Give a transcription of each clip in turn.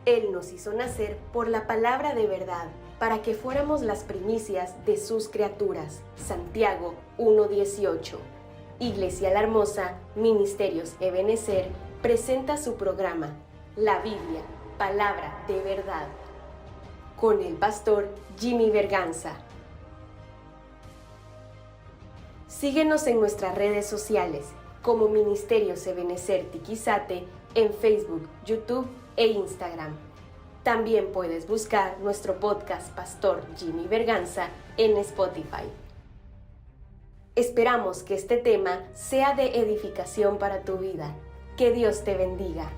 Él nos hizo nacer por la palabra de verdad, para que fuéramos las primicias de sus criaturas. Santiago 1:18. Iglesia La Hermosa, Ministerios Ebenecer, presenta su programa, La Biblia, Palabra de Verdad, con el pastor Jimmy Berganza. Síguenos en nuestras redes sociales, como Ministerios Ebenecer Tiquizate, en Facebook, YouTube e Instagram. También puedes buscar nuestro podcast Pastor Jimmy Berganza en Spotify. Esperamos que este tema sea de edificación para tu vida. Que Dios te bendiga.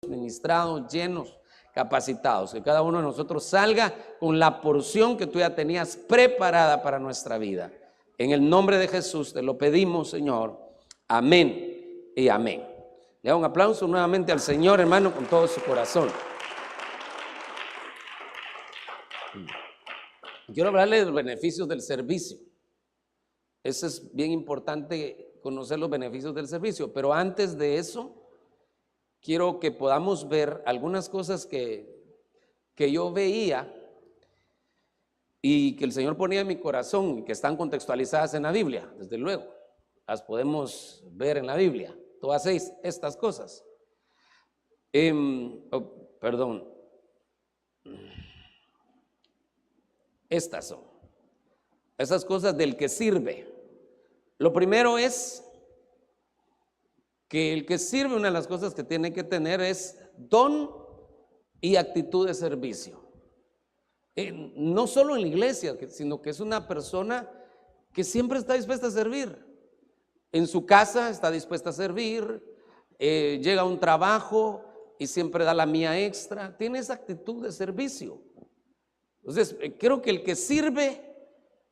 Ministrados, llenos, capacitados, que cada uno de nosotros salga con la porción que tú ya tenías preparada para nuestra vida. En el nombre de Jesús te lo pedimos, Señor. Amén y amén. Le da un aplauso nuevamente al Señor, hermano, con todo su corazón. Quiero hablarle de los beneficios del servicio. Eso es bien importante, conocer los beneficios del servicio, pero antes de eso quiero que podamos ver algunas cosas que yo veía y que el Señor ponía en mi corazón y que están contextualizadas en la Biblia, desde luego. Las podemos ver en la Biblia, todas estas cosas. Estas son esas cosas del que sirve. Lo primero es que el que sirve, una de las cosas que tiene que tener es don y actitud de servicio. No solo en la iglesia, sino que es una persona que siempre está dispuesta a servir. En su casa está dispuesta a servir, llega a un trabajo y siempre da la mía extra. Tiene esa actitud de servicio. Entonces, creo que el que sirve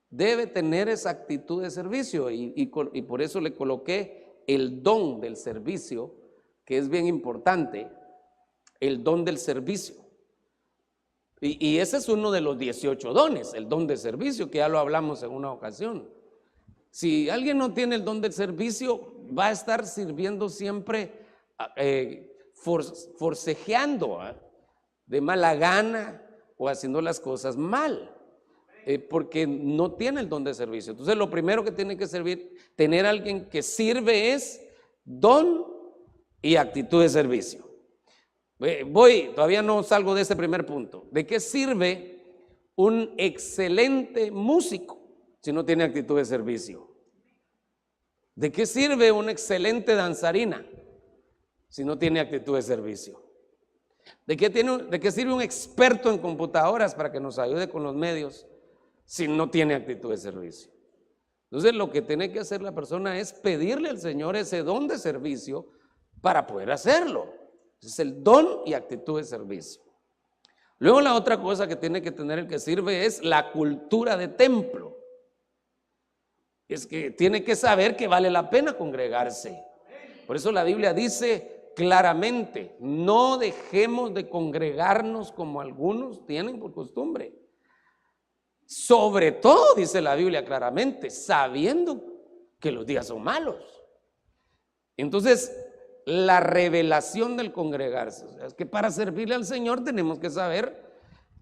debe tener esa actitud de servicio y por eso le coloqué el don del servicio, que es bien importante, el don del servicio. Y ese es uno de los 18 dones, el don de servicio, que ya lo hablamos en una ocasión. Si alguien no tiene el don del servicio, va a estar sirviendo siempre forcejeando, de mala gana o haciendo las cosas mal, porque no tiene el don de servicio. Entonces lo primero que tiene que tener alguien que sirve es don y actitud de servicio. Todavía no salgo de este primer punto. ¿De qué sirve un excelente músico si no tiene actitud de servicio? ¿De qué sirve una excelente danzarina si no tiene actitud de servicio? ¿De qué sirve un experto en computadoras para que nos ayude con los medios si no tiene actitud de servicio? Entonces lo que tiene que hacer la persona es pedirle al Señor ese don de servicio para poder hacerlo. Es el don y actitud de servicio. Luego la otra cosa que tiene que tener el que sirve es la cultura de templo. Es que tiene que saber que vale la pena congregarse. Por eso la Biblia dice claramente: no dejemos de congregarnos como algunos tienen por costumbre. Sobre todo, dice la Biblia claramente, sabiendo que los días son malos. Entonces, la revelación del congregarse, o sea, es que para servirle al Señor tenemos que saber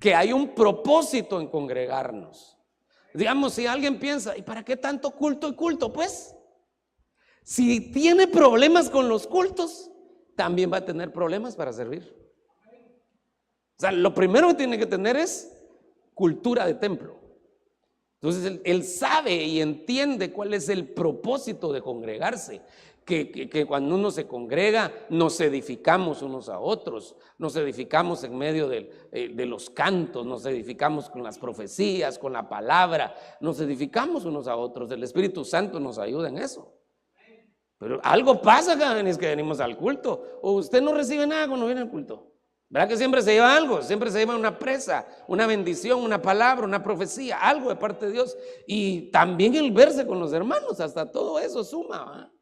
que hay un propósito en congregarnos. Digamos, si alguien piensa, ¿y para qué tanto culto y culto? Pues, si tiene problemas con los cultos, también va a tener problemas para servir. O sea, lo primero que tiene que tener es cultura de templo. Entonces él sabe y entiende cuál es el propósito de congregarse, que cuando uno se congrega nos edificamos unos a otros, nos edificamos en medio de los cantos, nos edificamos con las profecías, con la palabra, nos edificamos unos a otros. El Espíritu Santo nos ayuda en eso. Pero algo pasa cada vez que venimos al culto, o usted no recibe nada cuando viene al culto. ¿Verdad que siempre se lleva algo? Siempre se lleva una presa, una bendición, una palabra, una profecía, algo de parte de Dios. Y también el verse con los hermanos, hasta todo eso suma, ¿verdad?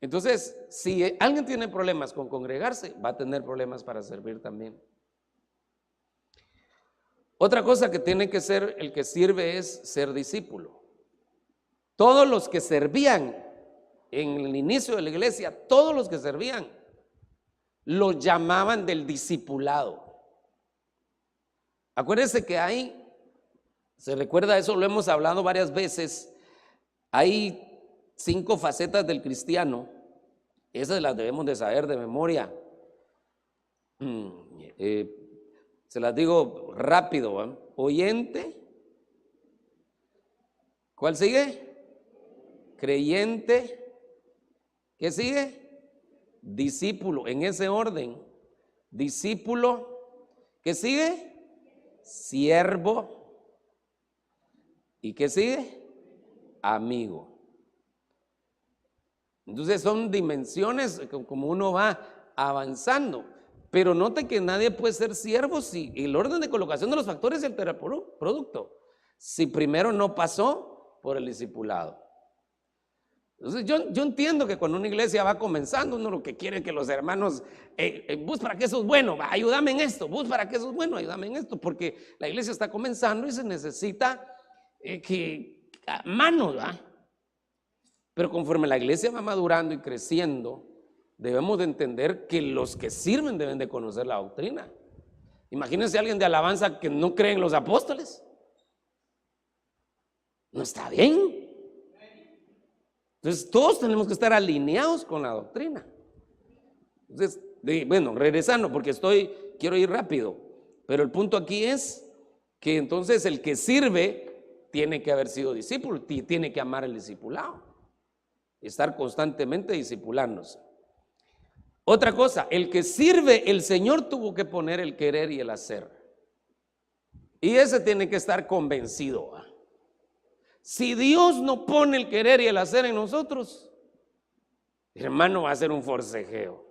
Entonces, si alguien tiene problemas con congregarse, va a tener problemas para servir también. Otra cosa que tiene que ser el que sirve es ser discípulo. todos los que servían en el inicio de la iglesia, todos los que servían, los llamaban del discipulado. Acuérdense que hay, se recuerda eso, lo hemos hablado varias veces, hay 5 facetas del cristiano, esas las debemos de saber de memoria. Se las digo rápido, ¿eh? Oyente, ¿cuál sigue? Creyente, ¿qué sigue? Discípulo, en ese orden. Discípulo, ¿qué sigue? Siervo, ¿y qué sigue? Amigo. Entonces son dimensiones como uno va avanzando. Pero note que nadie puede ser siervo si el orden de colocación de los factores altera el producto, si primero no pasó por el discipulado. Entonces yo entiendo que cuando una iglesia va comenzando, uno lo que quiere es que los hermanos, bus para que eso es bueno, ayúdame en esto, bus para que eso es bueno, ayúdame en esto, porque la iglesia está comenzando y se necesita manos, ¿verdad? Pero conforme la iglesia va madurando y creciendo, debemos de entender que los que sirven deben de conocer la doctrina. Imagínense a alguien de alabanza que no cree en los apóstoles. No está bien. Entonces todos tenemos que estar alineados con la doctrina. Entonces, bueno, regresando porque quiero ir rápido, pero el punto aquí es que entonces el que sirve tiene que haber sido discípulo, tiene que amar el discipulado, estar constantemente discipulándose. Otra cosa, el que sirve, el Señor tuvo que poner el querer y el hacer. Y ese tiene que estar convencido. Si Dios no pone el querer y el hacer en nosotros, hermano, va a ser un forcejeo.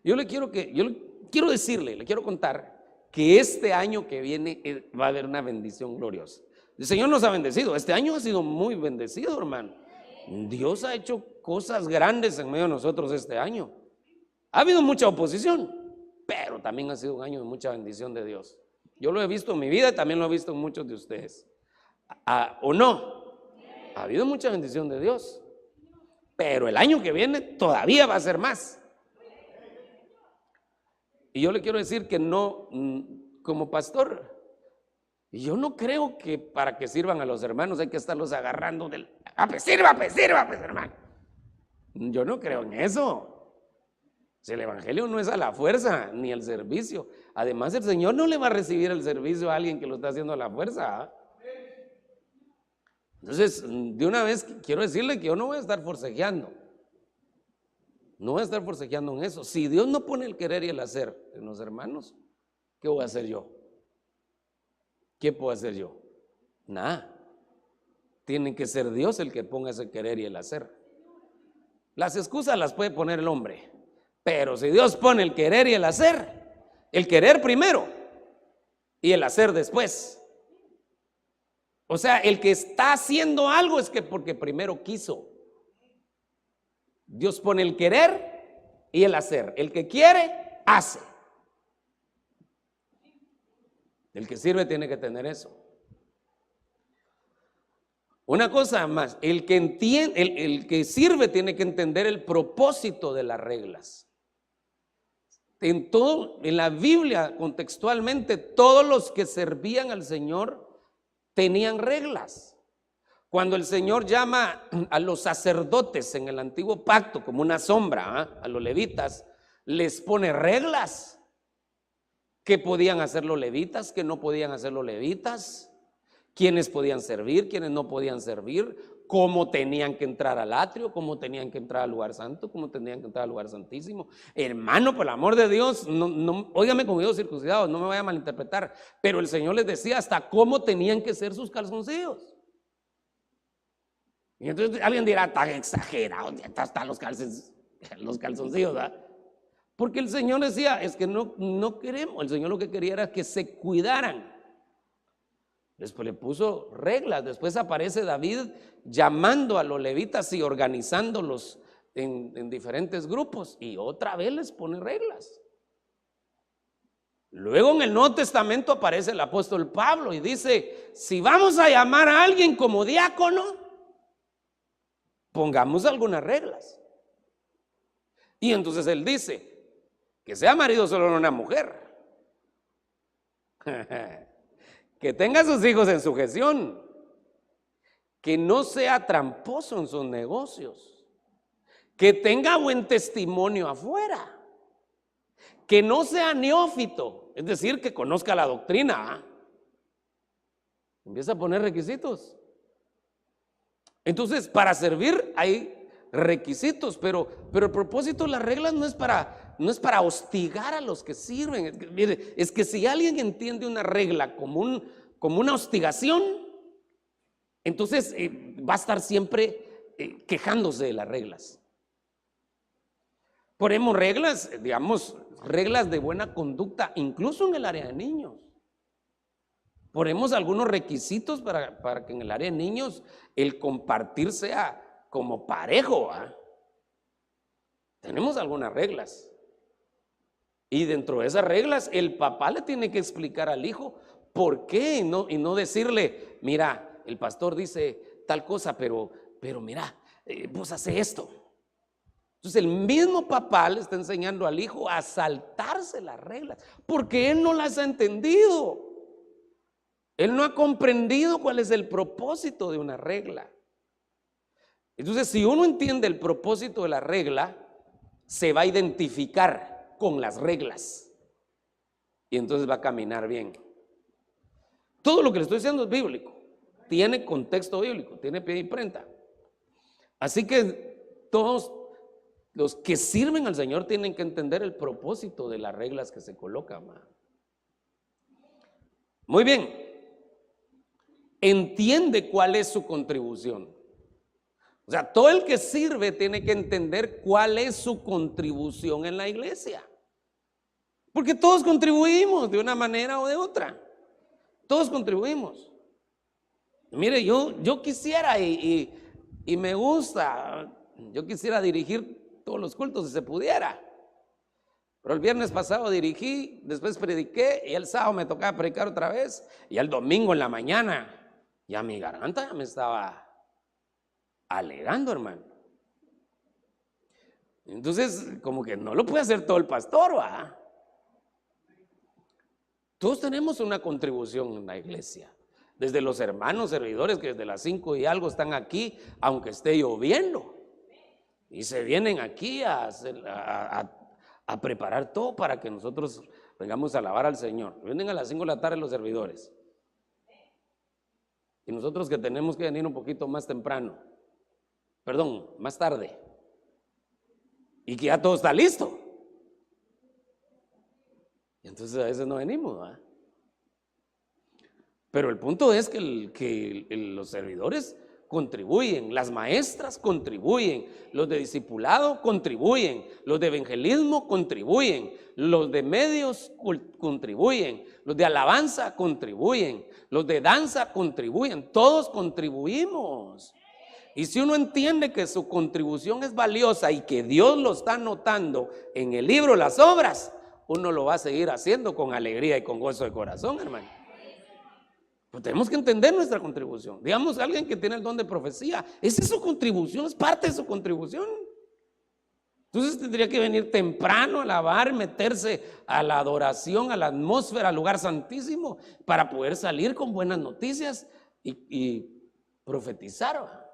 Yo le quiero decirle, le quiero contar que este año que viene va a haber una bendición gloriosa. El Señor nos ha bendecido. Este año ha sido muy bendecido, hermano. Dios ha hecho cosas grandes en medio de nosotros este año. Ha habido mucha oposición, pero también ha sido un año de mucha bendición de Dios. Yo lo he visto en mi vida y también lo he visto en muchos de ustedes. ¿O no? Ha habido mucha bendición de Dios, pero el año que viene todavía va a ser más. Y yo le quiero decir que no, como pastor, yo no creo que para que sirvan a los hermanos hay que estarlos agarrando pues sirva, hermano. Yo no creo en eso. Si el evangelio no es a la fuerza ni al servicio. Además, el Señor no le va a recibir el servicio a alguien que lo está haciendo a la fuerza. Entonces, de una vez quiero decirle que yo no voy a estar forcejeando. No voy a estar forcejeando en eso. Si Dios no pone el querer y el hacer en los hermanos, ¿qué voy a hacer yo? ¿Qué puedo hacer yo? Nada. Tiene que ser Dios el que ponga ese querer y el hacer. Las excusas las puede poner el hombre. Pero si Dios pone el querer y el hacer, el querer primero y el hacer después. O sea, el que está haciendo algo es que porque primero quiso. Dios pone el querer y el hacer. El que quiere, hace. El que sirve tiene que tener eso. Una cosa más, el que sirve tiene que entender el propósito de las reglas. En la Biblia, contextualmente, todos los que servían al Señor tenían reglas. Cuando el Señor llama a los sacerdotes en el antiguo pacto como una sombra, a los levitas, les pone reglas. ¿Qué podían hacer los levitas? ¿Qué no podían hacer los levitas? ¿Quiénes podían servir? ¿Quiénes no podían servir? ¿Cómo tenían que entrar al atrio? ¿Cómo tenían que entrar al lugar santo? ¿Cómo tenían que entrar al lugar santísimo? Hermano, por el amor de Dios, óigame con oídos circuncidados, no me vaya a malinterpretar, pero el Señor les decía hasta cómo tenían que ser sus calzoncillos. Y entonces alguien dirá, tan exagerado, hasta los calzoncillos, ¿verdad? Porque el Señor decía, es que no queremos, el Señor lo que quería era que se cuidaran. Después le puso reglas, después aparece David llamando a los levitas y organizándolos en diferentes grupos y otra vez les pone reglas. Luego en el Nuevo Testamento aparece el apóstol Pablo y dice, si vamos a llamar a alguien como diácono, pongamos algunas reglas. Y entonces él dice, que sea marido solo de una mujer, que tenga a sus hijos en sujeción, que no sea tramposo en sus negocios, que tenga buen testimonio afuera, que no sea neófito, es decir, que conozca la doctrina. Empieza a poner requisitos. Entonces, para servir hay requisitos, pero el propósito de las reglas no es para hostigar a los que sirven. Mire, es que si alguien entiende una regla como una hostigación, entonces va a estar siempre quejándose de las reglas. Ponemos reglas, digamos, reglas de buena conducta, incluso en el área de niños. Ponemos algunos requisitos para que en el área de niños el compartir sea como parejo, ¿eh? Tenemos algunas reglas. Y dentro de esas reglas, el papá le tiene que explicar al hijo por qué y no decirle, mira, el pastor dice tal cosa, pero mira, vos haces esto. Entonces el mismo papá le está enseñando al hijo a saltarse las reglas, porque él no las ha entendido. Él no ha comprendido cuál es el propósito de una regla. Entonces, si uno entiende el propósito de la regla, se va a identificar con las reglas y entonces va a caminar bien. Todo lo que le estoy diciendo es bíblico, tiene contexto bíblico, tiene pie y prenda. Así que todos los que sirven al Señor tienen que entender el propósito de las reglas que se colocan. Muy bien. Entiende cuál es su contribución. O sea, todo el que sirve tiene que entender cuál es su contribución en la iglesia. Porque todos contribuimos de una manera o de otra. Todos contribuimos. Mire, yo quisiera y me gusta, yo quisiera dirigir todos los cultos si se pudiera. Pero el viernes pasado dirigí, después prediqué y el sábado me tocaba predicar otra vez. Y el domingo en la mañana ya mi garganta ya me estaba alegando, hermano. Entonces, como que no lo puede hacer todo el pastor, ¿va? Todos tenemos una contribución en la iglesia. Desde los hermanos servidores que desde las 5 y algo están aquí, aunque esté lloviendo. Y se vienen aquí a preparar todo para que nosotros vengamos a alabar al Señor. Vienen a las 5 de la tarde los servidores. Y nosotros que tenemos que venir un poquito más temprano, más tarde, y que ya todo está listo. Y entonces a veces no venimos, ¿verdad? Pero el punto es que los servidores contribuyen, las maestras contribuyen, los de discipulado contribuyen, los de evangelismo contribuyen, los de medios contribuyen, los de alabanza contribuyen, los de danza contribuyen, todos contribuimos. Y si uno entiende que su contribución es valiosa y que Dios lo está anotando en el libro Las Obras, uno lo va a seguir haciendo con alegría y con gozo de corazón, hermano. Pues tenemos que entender nuestra contribución. Digamos, alguien que tiene el don de profecía, esa es su contribución, es parte de su contribución. Entonces tendría que venir temprano a alabar, meterse a la adoración, a la atmósfera, al lugar santísimo, para poder salir con buenas noticias y profetizar.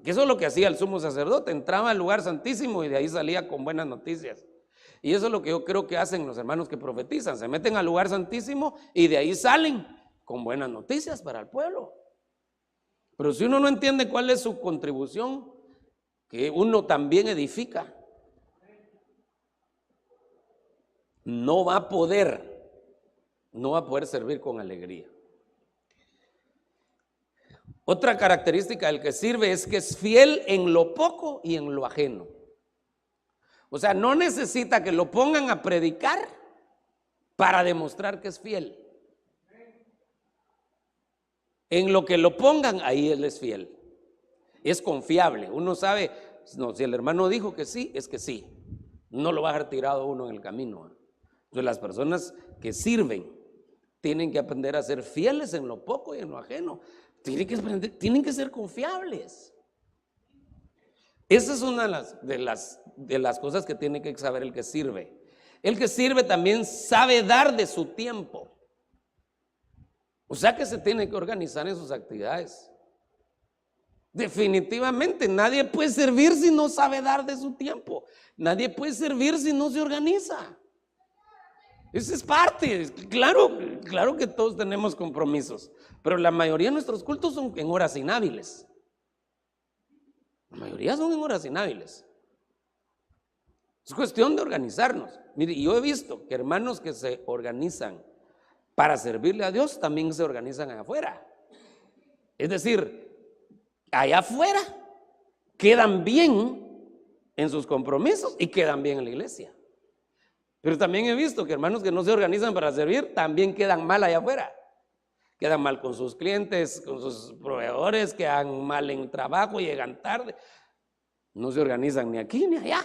Que eso es lo que hacía el sumo sacerdote, entraba al lugar santísimo y de ahí salía con buenas noticias. Y eso es lo que yo creo que hacen los hermanos que profetizan, se meten al lugar santísimo y de ahí salen con buenas noticias para el pueblo. Pero si uno no entiende cuál es su contribución, que uno también edifica, no va a poder servir con alegría. Otra característica del que sirve es que es fiel en lo poco y en lo ajeno. O sea, no necesita que lo pongan a predicar para demostrar que es fiel. En lo que lo pongan, ahí él es fiel. Es confiable. Uno sabe, no, si el hermano dijo que sí, es que sí. No lo va a dejar tirado uno en el camino. Entonces las personas que sirven tienen que aprender a ser fieles en lo poco y en lo ajeno. Tienen que ser confiables. Esa es una de las cosas que tiene que saber el que sirve. El que sirve también sabe dar de su tiempo. O sea que se tiene que organizar en sus actividades. Definitivamente nadie puede servir si no sabe dar de su tiempo. Nadie puede servir si no se organiza. Esa es parte. Claro que todos tenemos compromisos, pero la mayoría de nuestros cultos son en horas inhábiles. La mayoría son en horas inhábiles. Es cuestión de organizarnos. Mire, yo he visto que hermanos que se organizan para servirle a Dios también se organizan allá afuera. Es decir, allá afuera quedan bien en sus compromisos y quedan bien en la iglesia. Pero también he visto que hermanos que no se organizan para servir también quedan mal allá afuera. Quedan mal con sus clientes, con sus proveedores, quedan mal en el trabajo, llegan tarde. No se organizan ni aquí ni allá.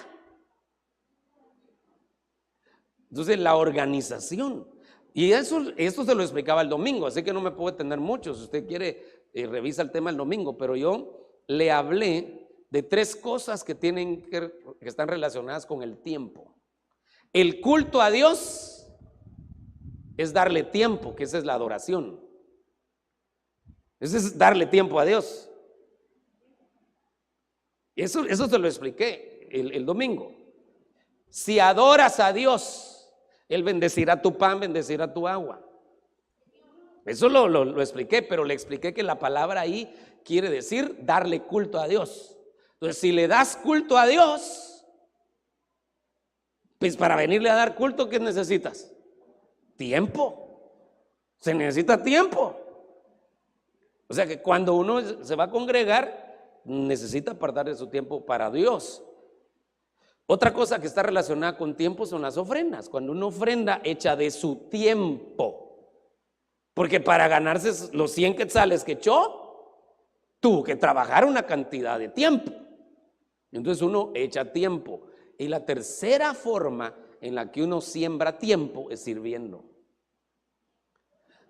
Entonces la organización, y esto se lo explicaba el domingo, así que no me puedo detener mucho. Si usted quiere, revisa el tema el domingo, pero yo le hablé de 3 cosas que están relacionadas con el tiempo. El culto a Dios es darle tiempo, que esa es la adoración. Ese es darle tiempo a Dios. Eso se lo expliqué el domingo. Si adoras a Dios, Él bendecirá tu pan, bendecirá tu agua. Eso lo expliqué, pero le expliqué que la palabra ahí quiere decir darle culto a Dios. Entonces, si le das culto a Dios, pues para venirle a dar culto, ¿qué necesitas? Tiempo. Se necesita tiempo. O sea que cuando uno se va a congregar, necesita apartar de su tiempo para Dios. Otra cosa que está relacionada con tiempo son las ofrendas. Cuando uno ofrenda, echa de su tiempo. Porque para ganarse los 100 quetzales que echó, tuvo que trabajar una cantidad de tiempo. Entonces uno echa tiempo. Y la tercera forma en la que uno siembra tiempo es sirviendo.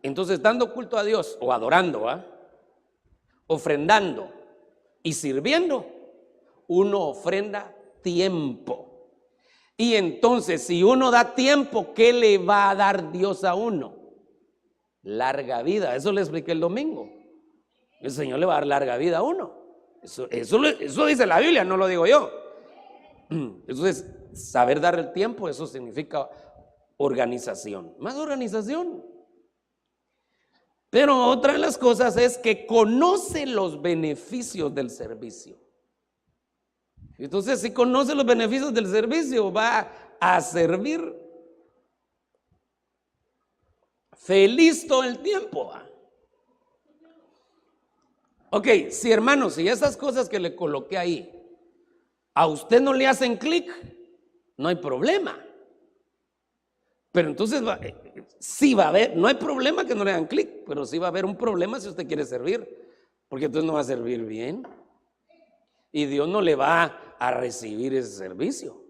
Entonces, dando culto a Dios o adorando, ofrendando y sirviendo, uno ofrenda tiempo. Y entonces, si uno da tiempo, ¿qué le va a dar Dios a uno? Larga vida. Eso le expliqué el domingo. El Señor le va a dar larga vida a uno. Eso dice la Biblia, no lo digo yo. Entonces, saber dar el tiempo, eso significa organización. Más organización. Pero otra de las cosas es que conoce los beneficios del servicio. Entonces, si conoce los beneficios del servicio, va a servir feliz todo el tiempo. Ok, si hermanos, si esas cosas que le coloqué ahí a usted no le hacen clic, no hay problema. Pero entonces sí va a haber, no hay problema que no le hagan clic, pero sí va a haber un problema si usted quiere servir, porque entonces no va a servir bien y Dios no le va a recibir ese servicio.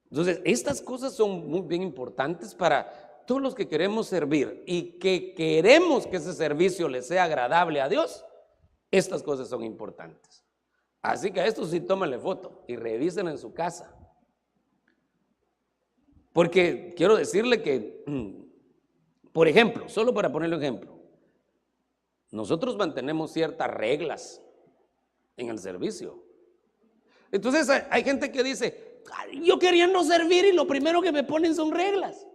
Entonces estas cosas son muy bien importantes para todos los que queremos servir y que queremos que ese servicio le sea agradable a Dios. Estas cosas son importantes. Así que a esto sí tómale foto y revisen en su casa. Porque quiero decirle que, por ejemplo, solo para ponerle un ejemplo, nosotros mantenemos ciertas reglas en el servicio. Entonces hay gente que dice, yo quería no servir y lo primero que me ponen son reglas.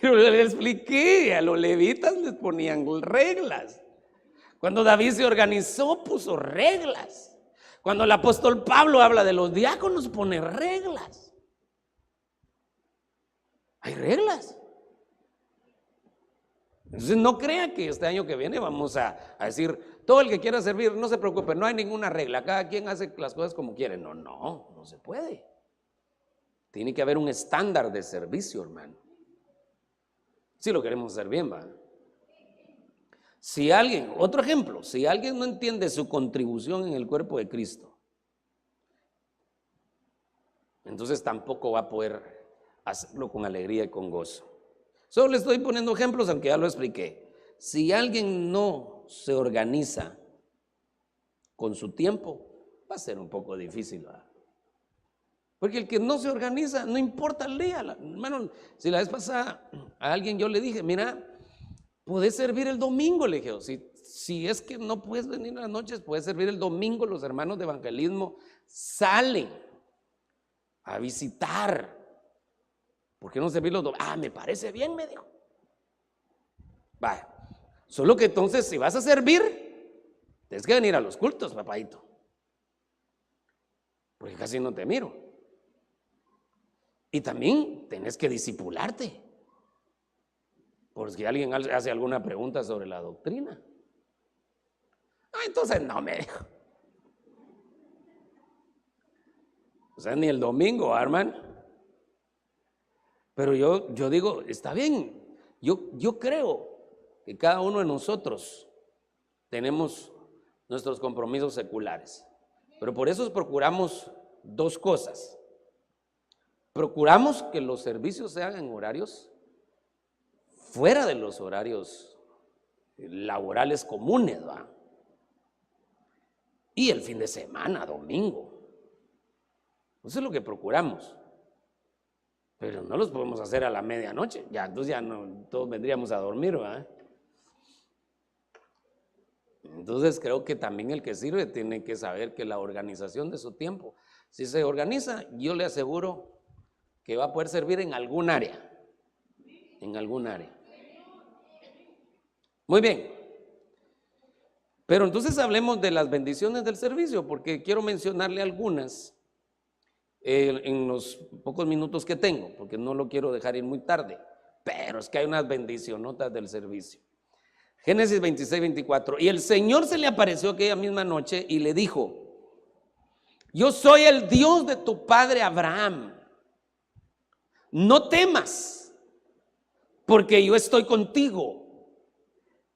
Pero le expliqué, a los levitas les ponían reglas. Cuando David se organizó, puso reglas. Cuando el apóstol Pablo habla de los diáconos, pone reglas. Hay reglas. Entonces no crea que este año que viene vamos a decir, todo el que quiera servir, no se preocupe, no hay ninguna regla, cada quien hace las cosas como quiere. No se puede. Tiene que haber un estándar de servicio, hermano. Si lo queremos hacer bien, ¿va? Si alguien, otro ejemplo, si alguien no entiende su contribución en el cuerpo de Cristo, entonces tampoco va a poder hacerlo con alegría y con gozo. Solo le estoy poniendo ejemplos, aunque ya lo expliqué. Si alguien no se organiza con su tiempo, va a ser un poco difícil, ¿verdad? Porque el que no se organiza, no importa el día. Hermano, si la vez pasada a alguien yo le dije, mira, puedes servir el domingo, le dije, si es que no puedes venir en las noches, puedes servir el domingo. Los hermanos de evangelismo salen a visitar. ¿Por qué no servir los domingos? Me parece bien, me dijo. Vaya, solo que entonces si vas a servir, tienes que venir a los cultos, papadito, porque casi no te miro. Y también tenés que discipularte, por si alguien hace alguna pregunta sobre la doctrina. Entonces no, me dijo. O sea, ni el domingo, hermano. Pero yo digo, está bien. Yo creo que cada uno de nosotros tenemos nuestros compromisos seculares. Pero por eso procuramos dos cosas. Procuramos que los servicios sean en horarios fuera de los horarios laborales comunes, ¿va? Y el fin de semana, domingo. Eso es lo que procuramos. Pero no los podemos hacer a la medianoche. Ya, entonces ya no, todos vendríamos a dormir, ¿va? Entonces creo que también el que sirve tiene que saber que la organización de su tiempo, si se organiza, yo le aseguro que va a poder servir en algún área. En algún área. Muy bien. Pero entonces hablemos de las bendiciones del servicio, porque quiero mencionarle algunas en los pocos minutos que tengo, porque no lo quiero dejar ir muy tarde. Pero es que hay unas bendicionotas del servicio. Génesis 26, 24. Y el Señor se le apareció aquella misma noche y le dijo: yo soy el Dios de tu padre Abraham. No temas, porque yo estoy contigo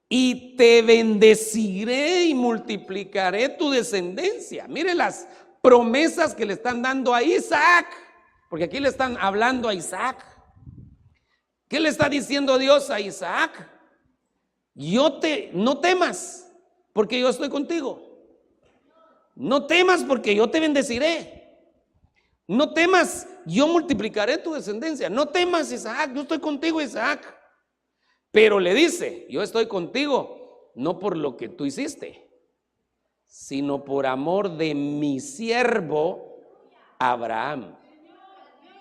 y te bendeciré y multiplicaré tu descendencia. Mire las promesas que le están dando a Isaac, porque aquí le están hablando a Isaac. ¿Qué le está diciendo Dios a Isaac? No temas, porque yo estoy contigo. No temas, porque yo te bendeciré. No temas, yo multiplicaré tu descendencia. No temas, Isaac, yo estoy contigo, Isaac. Pero le dice: yo estoy contigo, no por lo que tú hiciste, sino por amor de mi siervo Abraham.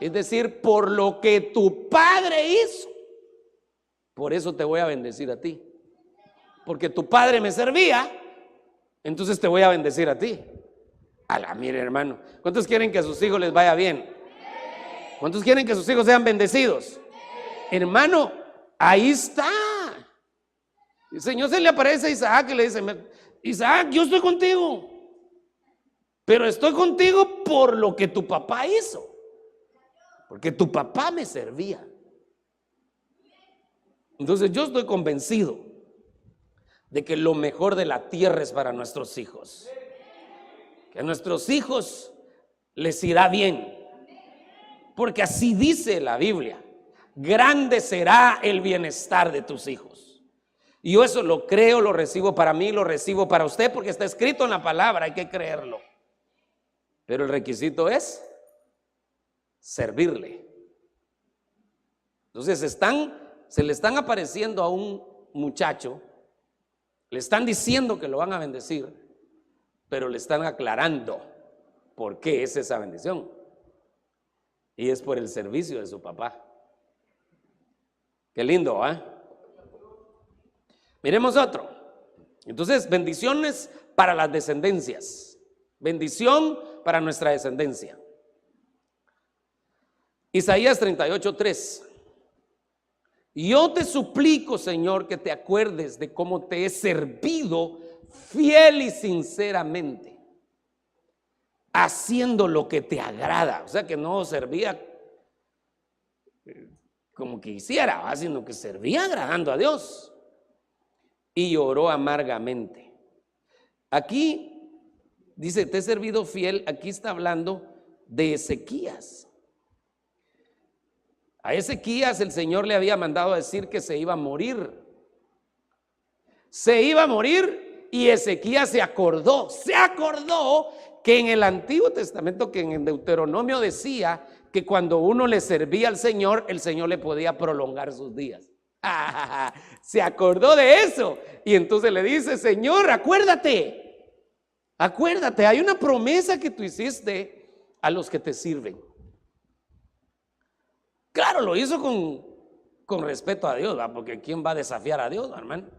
Es decir, por lo que tu padre hizo. Por eso te voy a bendecir a ti. Porque tu padre me servía, entonces te voy a bendecir a ti. Mire, hermano, ¿cuántos quieren que a sus hijos les vaya bien? ¿Cuántos quieren que sus hijos sean bendecidos? Hermano, ahí está. El Señor se le aparece a Isaac y le dice: Isaac, yo estoy contigo, pero estoy contigo por lo que tu papá hizo, porque tu papá me servía. Entonces yo estoy convencido de que lo mejor de la tierra es para nuestros hijos. Que a nuestros hijos les irá bien, porque así dice la Biblia: grande será el bienestar de tus hijos. Y yo eso lo creo, lo recibo para mí, lo recibo para usted, porque está escrito en la palabra, hay que creerlo. Pero el requisito es servirle. Entonces se le están apareciendo a un muchacho, le están diciendo que lo van a bendecir, pero le están aclarando por qué es esa bendición. Y es por el servicio de su papá. Qué lindo, ¿eh? Miremos otro. Entonces, bendiciones para las descendencias. Bendición para nuestra descendencia. Isaías 38:3. Yo te suplico, Señor, que te acuerdes de cómo te he servido fiel y sinceramente, haciendo lo que te agrada. O sea, que no servía como quisiera, sino que servía agradando a Dios. Y lloró amargamente. Aquí dice: te he servido fiel. Aquí está hablando de Ezequías. A Ezequías el Señor le había mandado a decir que se iba a morir. Se iba a morir Y Ezequías se acordó que en el Antiguo Testamento, que en el Deuteronomio decía que cuando uno le servía al Señor, el Señor le podía prolongar sus días. Se acordó de eso. Y entonces le dice: Señor, acuérdate, hay una promesa que tú hiciste a los que te sirven. Claro, lo hizo con respeto a Dios, ¿verdad? Porque ¿quién va a desafiar a Dios, hermano?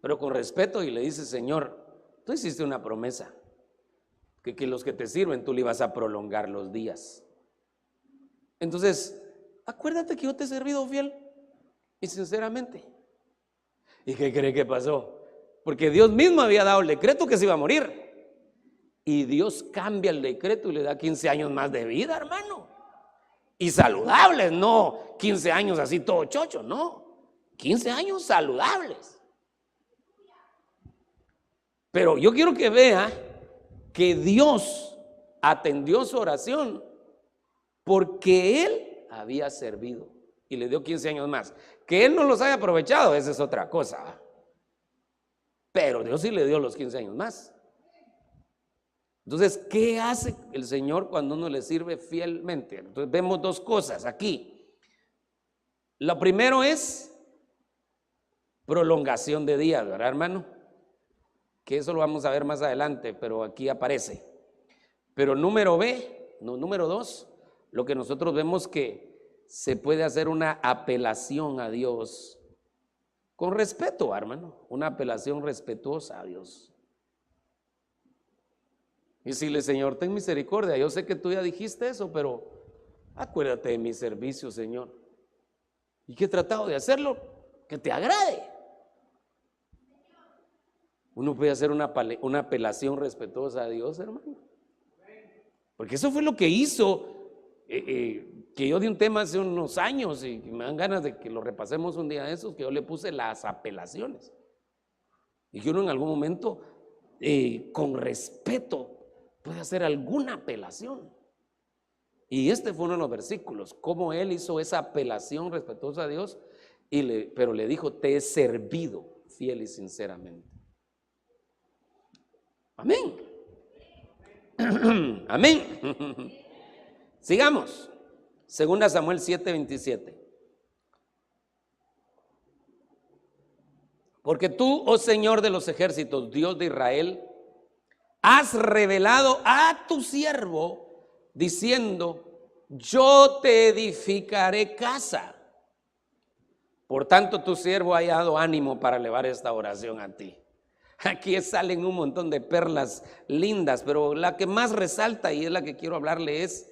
Pero con respeto, y le dice: Señor, tú hiciste una promesa, que los que te sirven tú le ibas a prolongar los días. Entonces, acuérdate que yo te he servido fiel y sinceramente. ¿Y qué cree que pasó? Porque Dios mismo había dado el decreto que se iba a morir. Y Dios cambia el decreto y le da 15 años más de vida, hermano. Y saludables, no 15 años así todo chocho, no. 15 años saludables. Pero yo quiero que vea que Dios atendió su oración porque Él había servido y le dio 15 años más. Que Él no los haya aprovechado, esa es otra cosa. Pero Dios sí le dio los 15 años más. Entonces, ¿qué hace el Señor cuando uno le sirve fielmente? Entonces vemos dos cosas aquí. Lo primero es prolongación de días, ¿verdad, hermano? Que eso lo vamos a ver más adelante, pero aquí aparece. Pero número dos, lo que nosotros vemos que se puede hacer una apelación a Dios con respeto, hermano, una apelación respetuosa a Dios. Y decirle: Señor, ten misericordia, yo sé que tú ya dijiste eso, pero acuérdate de mi servicio, Señor, y que he tratado de hacerlo que te agrade. Uno puede hacer una apelación respetuosa a Dios, hermano, porque eso fue lo que hizo, que yo di un tema hace unos años y me dan ganas de que lo repasemos un día de esos, que yo le puse las apelaciones, y que uno en algún momento con respeto puede hacer alguna apelación. Y este fue uno de los versículos, cómo él hizo esa apelación respetuosa a Dios, pero le dijo: te he servido fiel y sinceramente. Amén. Amén. Sigamos. 2 Samuel 7:27. Porque tú, oh Señor de los ejércitos, Dios de Israel, has revelado a tu siervo diciendo: yo te edificaré casa. Por tanto, tu siervo ha hallado ánimo para elevar esta oración a ti. Aquí salen un montón de perlas lindas, pero la que más resalta, y es la que quiero hablarle, es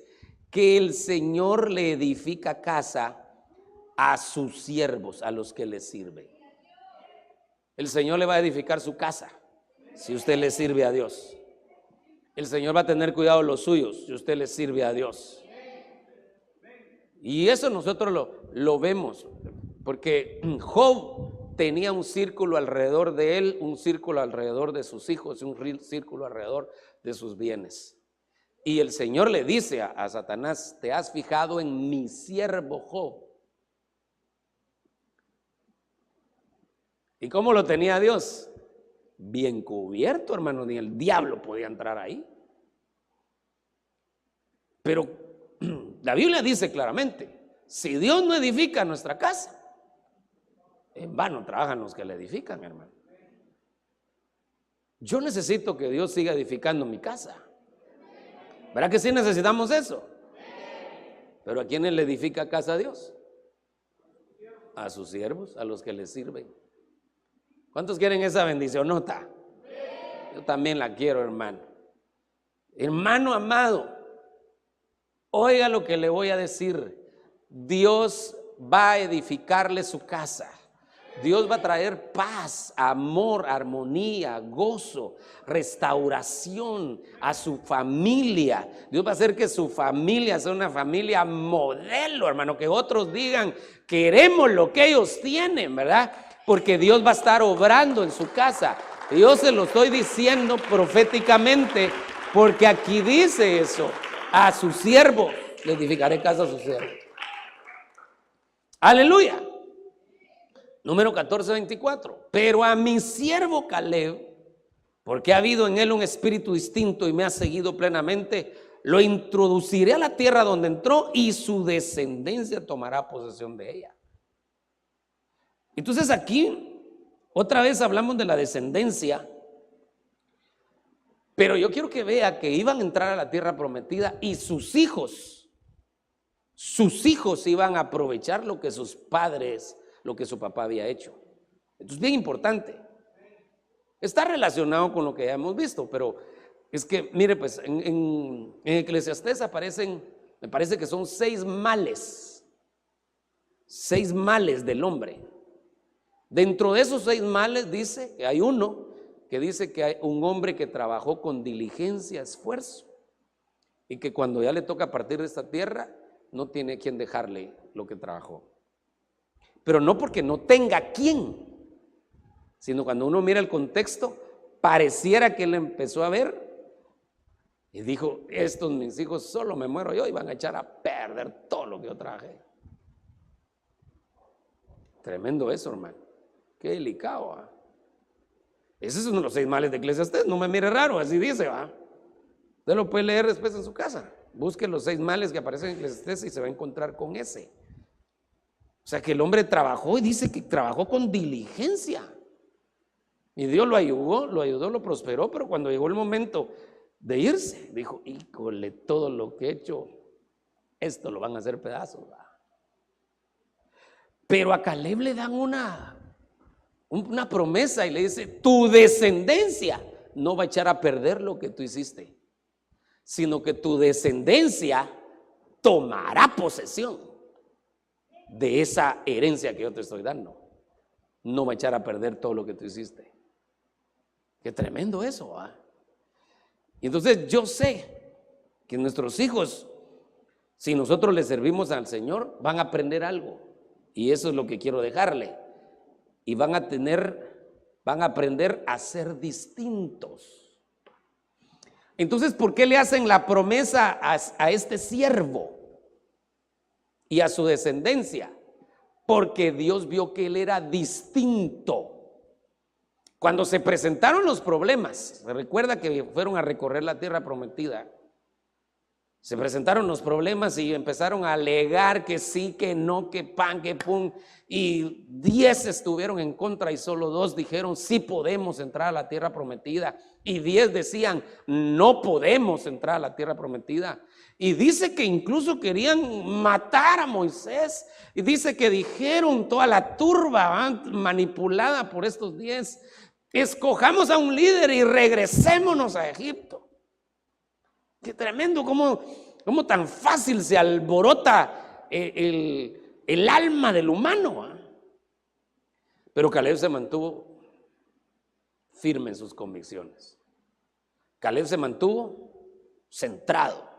que el Señor le edifica casa a sus siervos, a los que le sirven. El Señor le va a edificar su casa si usted le sirve a Dios. El Señor va a tener cuidado de los suyos si usted le sirve a Dios. Y eso nosotros lo vemos, porque Job tenía un círculo alrededor de él, un círculo alrededor de sus hijos, un círculo alrededor de sus bienes. Y el Señor le dice a Satanás: te has fijado en mi siervo Job. ¿Y cómo lo tenía Dios? Bien cubierto, hermano, ni el diablo podía entrar ahí. Pero la Biblia dice claramente: si Dios no edifica nuestra casa, en vano trabajan los que la edifican, mi hermano. Yo necesito que Dios siga edificando mi casa. ¿Verdad que sí necesitamos eso? Pero ¿a quiénes le edifica casa a Dios? A sus siervos, a los que le sirven. ¿Cuántos quieren esa bendición? ¿Nota? Yo también la quiero, hermano. Hermano amado, oiga lo que le voy a decir. Dios va a edificarle su casa. Dios va a traer paz, amor, armonía, gozo, restauración a su familia. Dios va a hacer que su familia sea una familia modelo, hermano, que otros digan: queremos lo que ellos tienen, ¿verdad? Porque Dios va a estar obrando en su casa. Y yo se lo estoy diciendo proféticamente, porque aquí dice eso: a su siervo le edificaré casa a su siervo. Aleluya. Número 14:24. Pero a mi siervo Caleb, porque ha habido en él un espíritu distinto y me ha seguido plenamente, lo introduciré a la tierra donde entró y su descendencia tomará posesión de ella. Entonces aquí otra vez hablamos de la descendencia, pero yo quiero que vea que iban a entrar a la tierra prometida y sus hijos iban a aprovechar lo que sus padres, lo que su papá había hecho. Entonces, bien importante. Está relacionado con lo que ya hemos visto, pero es que, mire, pues en Eclesiastés aparecen, me parece que son 6 males del hombre. Dentro de esos 6 males dice que hay uno que dice que hay un hombre que trabajó con diligencia, esfuerzo, y que cuando ya le toca partir de esta tierra, no tiene quien dejarle lo que trabajó. Pero no porque no tenga quien, sino cuando uno mira el contexto, pareciera que él empezó a ver y dijo: estos mis hijos, solo me muero yo y van a echar a perder todo lo que yo trabajé. Tremendo eso, hermano. Qué delicado, ¿eh? Ese es uno de los 6 males de Eclesiastés. No me mire raro, así dice, ¿va? Usted lo puede leer después en su casa. Busque los 6 males que aparecen en Eclesiastés y se va a encontrar con ese. O sea, que el hombre trabajó, y dice que trabajó con diligencia. Y Dios lo ayudó, lo prosperó, pero cuando llegó el momento de irse, dijo: híjole, todo lo que he hecho, esto lo van a hacer pedazos, ¿va? Pero a Caleb le dan una promesa y le dice: tu descendencia no va a echar a perder lo que tú hiciste, sino que tu descendencia tomará posesión de esa herencia que yo te estoy dando. No va a echar a perder todo lo que tú hiciste. Qué tremendo eso, ¿eh? Y entonces yo sé que nuestros hijos, si nosotros les servimos al Señor, van a aprender algo. Y eso es lo que quiero dejarle. Y van a aprender a ser distintos. Entonces, ¿por qué le hacen la promesa a este siervo y a su descendencia? Porque Dios vio que él era distinto. Cuando se presentaron los problemas, se recuerda que fueron a recorrer la tierra prometida. Se presentaron los problemas y empezaron a alegar que sí, que no, que pan, que pum. Y 10 estuvieron en contra y solo 2 dijeron: sí podemos entrar a la tierra prometida. Y 10 decían: no podemos entrar a la tierra prometida. Y dice que incluso querían matar a Moisés. Y dice que dijeron toda la turba, manipulada por estos 10: escojamos a un líder y regresémonos a Egipto. Qué tremendo, cómo tan fácil se alborota el alma del humano, ¿eh? Pero Caleb se mantuvo firme en sus convicciones. Caleb se mantuvo centrado,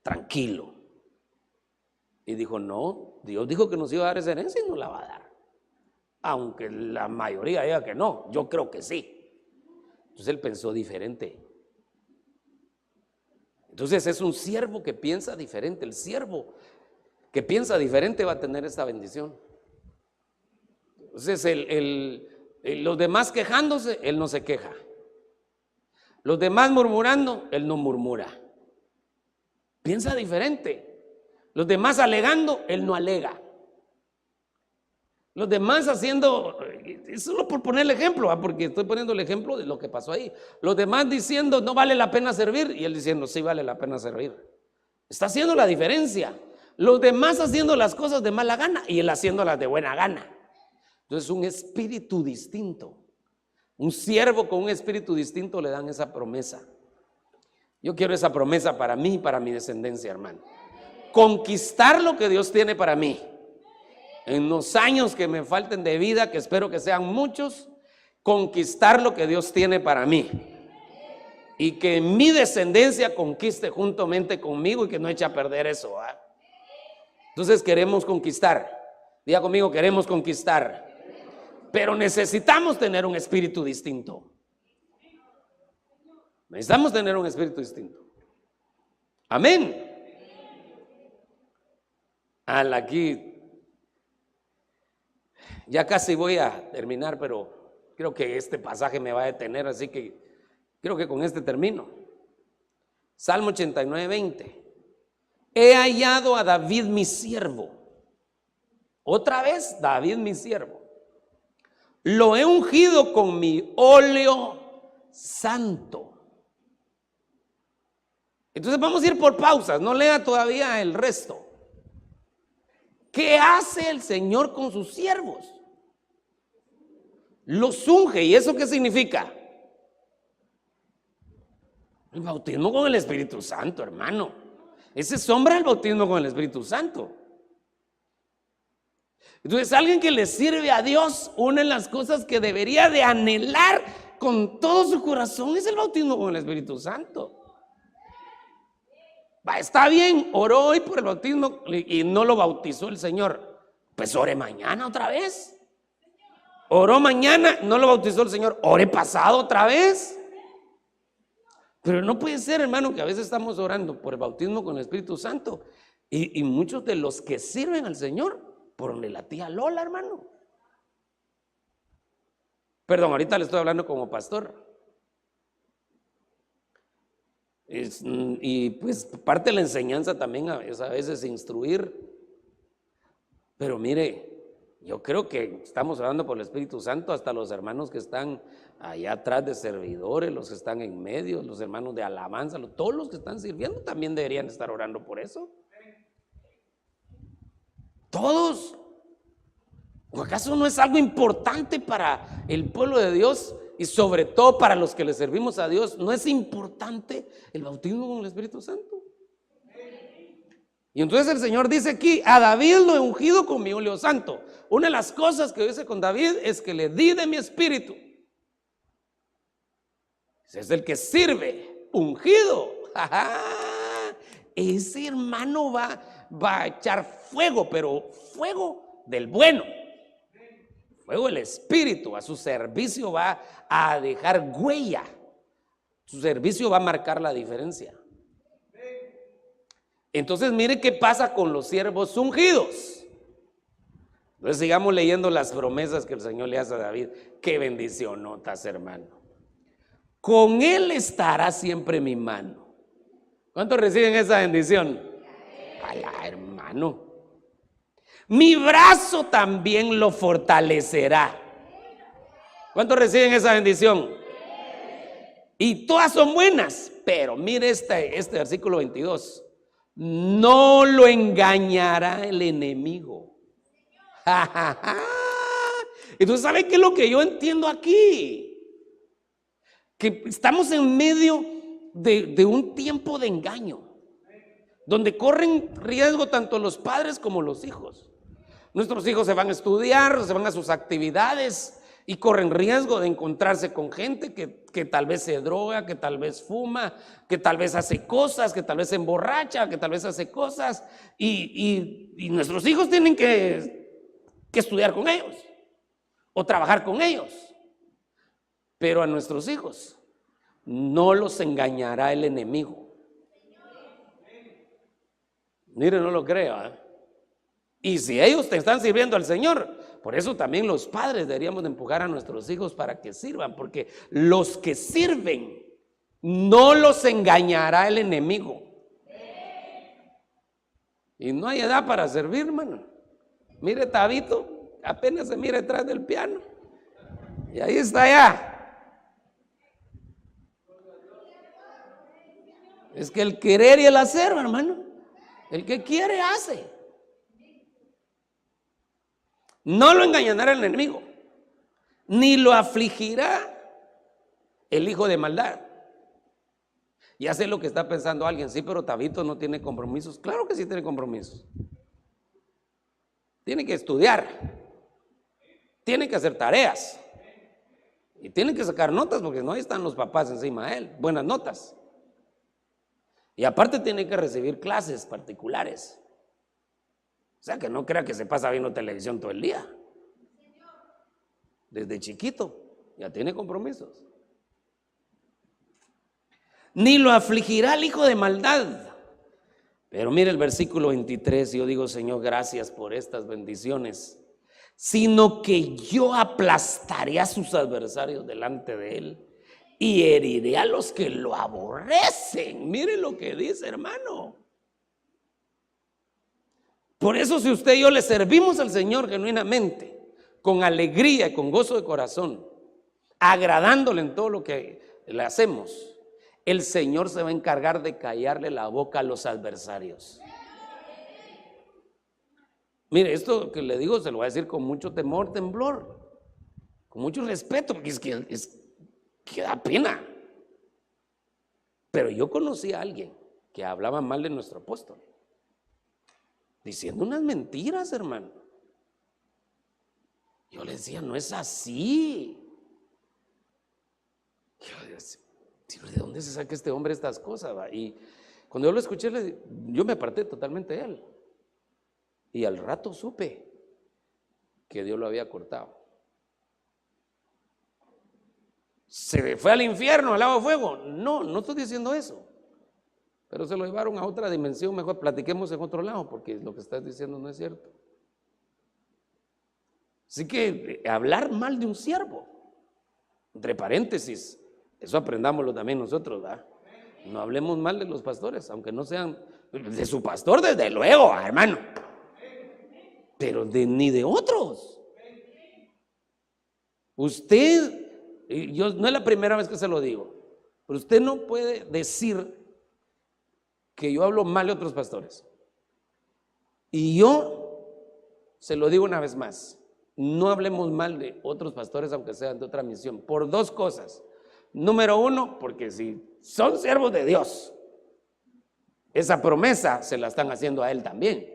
tranquilo. Y dijo: no, Dios dijo que nos iba a dar esa herencia y nos la va a dar. Aunque la mayoría diga que no, yo creo que sí. Entonces él pensó diferente. Entonces es un siervo que piensa diferente. El siervo que piensa diferente va a tener esta bendición. Entonces los demás quejándose, él no se queja. Los demás murmurando, él no murmura. Piensa diferente. Los demás alegando, él no alega. Los demás haciendo, solo por poner el ejemplo, porque estoy poniendo el ejemplo de lo que pasó ahí. Los demás diciendo: no vale la pena servir, y él diciendo: sí vale la pena servir. Está haciendo la diferencia. Los demás haciendo las cosas de mala gana y él haciéndolas de buena gana. Entonces, un espíritu distinto. Un siervo con un espíritu distinto le dan esa promesa. Yo quiero esa promesa para mí y para mi descendencia, hermano. Conquistar lo que Dios tiene para mí. En los años que me falten de vida, que espero que sean muchos, conquistar lo que Dios tiene para mí. Y que mi descendencia conquiste juntamente conmigo y que no eche a perder eso, ¿eh? Entonces queremos conquistar. Diga conmigo: queremos conquistar. Pero necesitamos tener un espíritu distinto. Necesitamos tener un espíritu distinto. Amén. Aquí Ya casi voy a terminar, pero creo que este pasaje me va a detener, así que creo que con este termino. Salmo 89, 20. He hallado a David mi siervo. Otra vez, David mi siervo. Lo he ungido con mi óleo santo. Entonces vamos a ir por pausas, no lea todavía el resto. ¿Qué hace el Señor con sus siervos? Los unge. ¿Y eso qué significa? El bautismo con el Espíritu Santo, hermano. Ese sombra el bautismo con el Espíritu Santo. Entonces, alguien que le sirve a Dios, una de las cosas que debería de anhelar con todo su corazón es el bautismo con el Espíritu Santo. Está bien, oró hoy por el bautismo y no lo bautizó el Señor. Pues ore mañana otra vez. Oró mañana, no lo bautizó el Señor. Ore pasado otra vez. Pero no puede ser, hermano, que a veces estamos orando por el bautismo con el Espíritu Santo y muchos de los que sirven al Señor por donde la tía Lola, hermano. Perdón, ahorita le estoy hablando como pastor. Y pues parte de la enseñanza también es a veces instruir. Pero mire, yo creo que estamos orando por el Espíritu Santo, hasta los hermanos que están allá atrás de servidores, los que están en medio, los hermanos de alabanza, todos los que están sirviendo también deberían estar orando por eso. Todos. ¿O acaso no es algo importante para el pueblo de Dios y sobre todo para los que le servimos a Dios? ¿No es importante el bautismo con el Espíritu Santo? Y entonces el Señor dice aquí: a David lo he ungido con mi óleo santo. Una de las cosas que yo hice con David es que le di de mi espíritu. Es el que sirve, ungido. Ese hermano va a echar fuego, pero fuego del bueno. Fuego del Espíritu. A su servicio va a dejar huella. Su servicio va a marcar la diferencia. Entonces mire qué pasa con los siervos ungidos. Entonces sigamos leyendo las promesas que el Señor le hace a David. Qué bendición notas, hermano. Con él estará siempre mi mano. ¿Cuántos reciben esa bendición? Alá, hermano. Mi brazo también lo fortalecerá. ¿Cuántos reciben esa bendición? Y todas son buenas. Pero mire este versículo 22. No lo engañará el enemigo. Entonces, ¿sabe qué es lo que yo entiendo aquí? Que estamos en medio de un tiempo de engaño, donde corren riesgo tanto los padres como los hijos. Nuestros hijos se van a estudiar, se van a sus actividades y corren riesgo de encontrarse con gente que tal vez se droga, que tal vez fuma, que tal vez hace cosas, que tal vez se emborracha, que tal vez hace cosas. Y nuestros hijos tienen que estudiar con ellos o trabajar con ellos. Pero a nuestros hijos no los engañará el enemigo. Mire, no lo crea, ¿eh? Y si ellos te están sirviendo al Señor, por eso también los padres deberíamos de empujar a nuestros hijos para que sirvan, porque los que sirven no los engañará el enemigo. Y no hay edad para servir, hermano. Mire, Tabito, apenas se mira detrás del piano y ahí está ya. Es que el querer y el hacer, hermano, el que quiere hace. No lo engañará el enemigo, ni lo afligirá el hijo de maldad. Ya sé lo que está pensando alguien. Sí, pero Tabito no tiene compromisos. Claro que sí tiene compromisos. Tiene que estudiar, tiene que hacer tareas y tiene que sacar notas, porque no, ahí están los papás encima de él, buenas notas. Y aparte tiene que recibir clases particulares. O sea, que no crea que se pasa viendo televisión todo el día. Desde chiquito ya tiene compromisos. Ni lo afligirá el hijo de maldad. Pero mire el versículo 23, yo digo: Señor, gracias por estas bendiciones. sino que yo aplastaré a sus adversarios delante de él y heriré a los que lo aborrecen. Mire lo que dice, hermano. Por eso, si usted y yo le servimos al Señor genuinamente, con alegría y con gozo de corazón, agradándole en todo lo que le hacemos, el Señor se va a encargar de callarle la boca a los adversarios. Mire, esto que le digo se lo voy a decir con mucho temor, temblor, con mucho respeto, porque que da pena. Pero yo conocí a alguien que hablaba mal de nuestro apóstol, diciendo unas mentiras, hermano. Yo le decía, no es así. Yo decía, ¿de dónde se saca este hombre estas cosas? Va? Y cuando yo lo escuché, yo me aparté totalmente de él. Y al rato supe que Dios lo había cortado. ¿Se fue al infierno, al lago de fuego? No, no estoy diciendo eso. Pero se lo llevaron a otra dimensión. Mejor platiquemos en otro lado, porque lo que estás diciendo no es cierto. Así que hablar mal de un siervo, entre paréntesis, eso aprendámoslo también nosotros, ¿verdad? No hablemos mal de los pastores, aunque no sean de su pastor, desde luego, hermano, pero ni de otros. Usted, yo no es la primera vez que se lo digo, pero usted no puede decir que yo hablo mal de otros pastores. Y yo se lo digo una vez más, no hablemos mal de otros pastores, aunque sean de otra misión, por dos cosas. Número uno, porque si son siervos de Dios, esa promesa se la están haciendo a él también.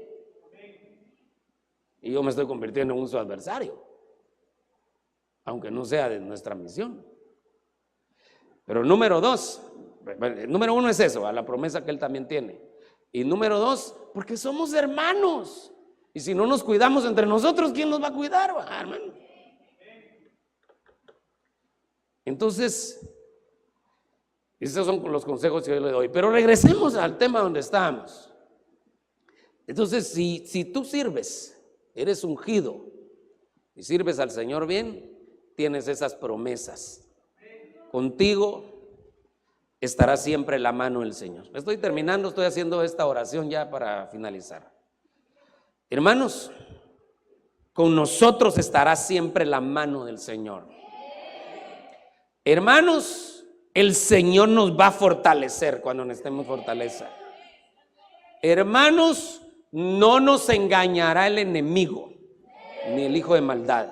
Y yo me estoy convirtiendo en un su adversario, aunque no sea de nuestra misión. Pero número dos, número uno es eso, a la promesa que él también tiene. Y número dos, porque somos hermanos. Y si no nos cuidamos entre nosotros, ¿quién nos va a cuidar, hermano? Entonces, esos son los consejos que yo le doy. Pero regresemos al tema donde estábamos. Entonces, si tú sirves, eres ungido y sirves al Señor bien, tienes esas promesas. Contigo estará siempre la mano del Señor. Estoy terminando, estoy haciendo esta oración ya para finalizar. Hermanos, con nosotros estará siempre la mano del Señor. Hermanos, el Señor nos va a fortalecer cuando necesitemos fortaleza. Hermanos, no nos engañará el enemigo, ni el hijo de maldad.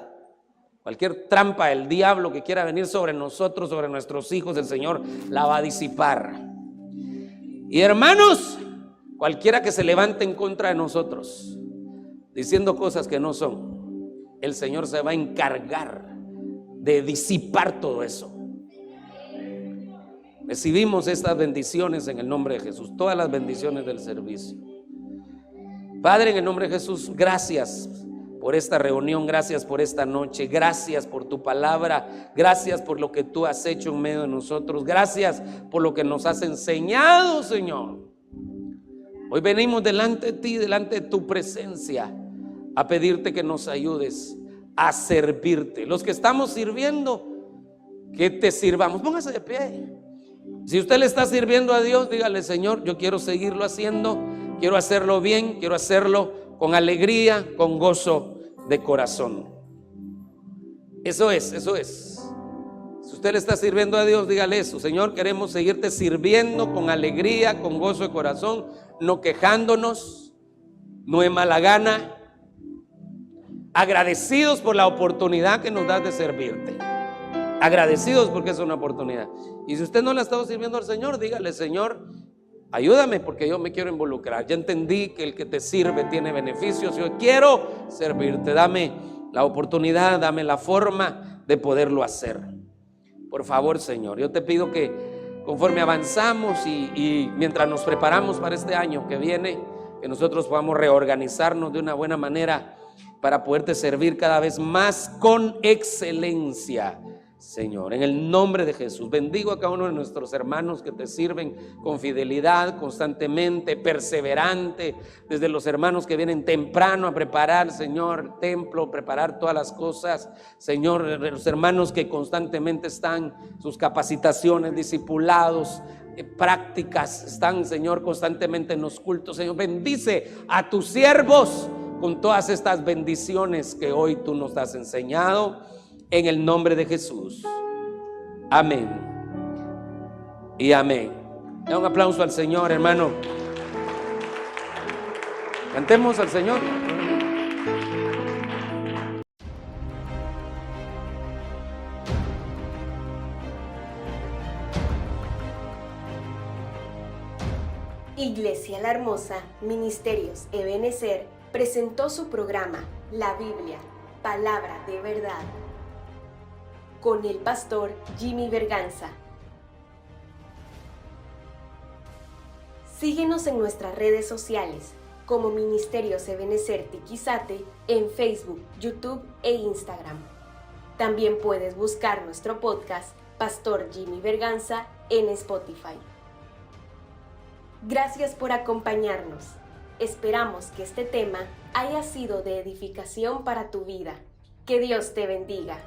Cualquier trampa del diablo que quiera venir sobre nosotros, sobre nuestros hijos, el Señor la va a disipar. Y hermanos, cualquiera que se levante en contra de nosotros, diciendo cosas que no son, el Señor se va a encargar de disipar todo eso. Recibimos estas bendiciones en el nombre de Jesús, todas las bendiciones del servicio. Padre, en el nombre de Jesús, gracias por esta reunión, gracias por esta noche, gracias por tu palabra, gracias por lo que tú has hecho en medio de nosotros, gracias por lo que nos has enseñado, Señor. Hoy venimos delante de ti, delante de tu presencia, a pedirte que nos ayudes a servirte. Los que estamos sirviendo, que te sirvamos. Póngase de pie. Si usted le está sirviendo a Dios, dígale: Señor, yo quiero seguirlo haciendo, quiero hacerlo bien, quiero hacerlo con alegría, con gozo de corazón. Eso es. Si usted le está sirviendo a Dios, dígale eso: Señor, queremos seguirte sirviendo con alegría, con gozo de corazón, no quejándonos, no de mala gana, agradecidos por la oportunidad que nos das de servirte. Agradecidos porque es una oportunidad. Y si usted no le ha estado sirviendo al Señor, dígale: Señor, ayúdame porque yo me quiero involucrar. Ya entendí que el que te sirve tiene beneficios. Yo quiero servirte. Dame la oportunidad, dame la forma de poderlo hacer. Por favor, Señor, yo te pido que conforme avanzamos y mientras nos preparamos para este año que viene, que nosotros podamos reorganizarnos de una buena manera para poderte servir cada vez más con excelencia. Señor, en el nombre de Jesús, bendigo a cada uno de nuestros hermanos que te sirven con fidelidad, constantemente, perseverante, desde los hermanos que vienen temprano a preparar, Señor, el templo, preparar todas las cosas, Señor, los hermanos que constantemente están, sus capacitaciones, discipulados, prácticas, están, Señor, constantemente en los cultos. Señor, bendice a tus siervos con todas estas bendiciones que hoy tú nos has enseñado. En el nombre de Jesús. Amén. Y amén. Da un aplauso al Señor, hermano. Cantemos al Señor. Iglesia La Hermosa, Ministerios Ebenecer, presentó su programa La Biblia, Palabra de Verdad, con el pastor Jimmy Berganza. Síguenos en nuestras redes sociales como Ministerios Ebenecer Tiquizate en Facebook, YouTube e Instagram. También puedes buscar nuestro podcast Pastor Jimmy Berganza en Spotify. Gracias por acompañarnos. Esperamos que este tema haya sido de edificación para tu vida. Que Dios te bendiga.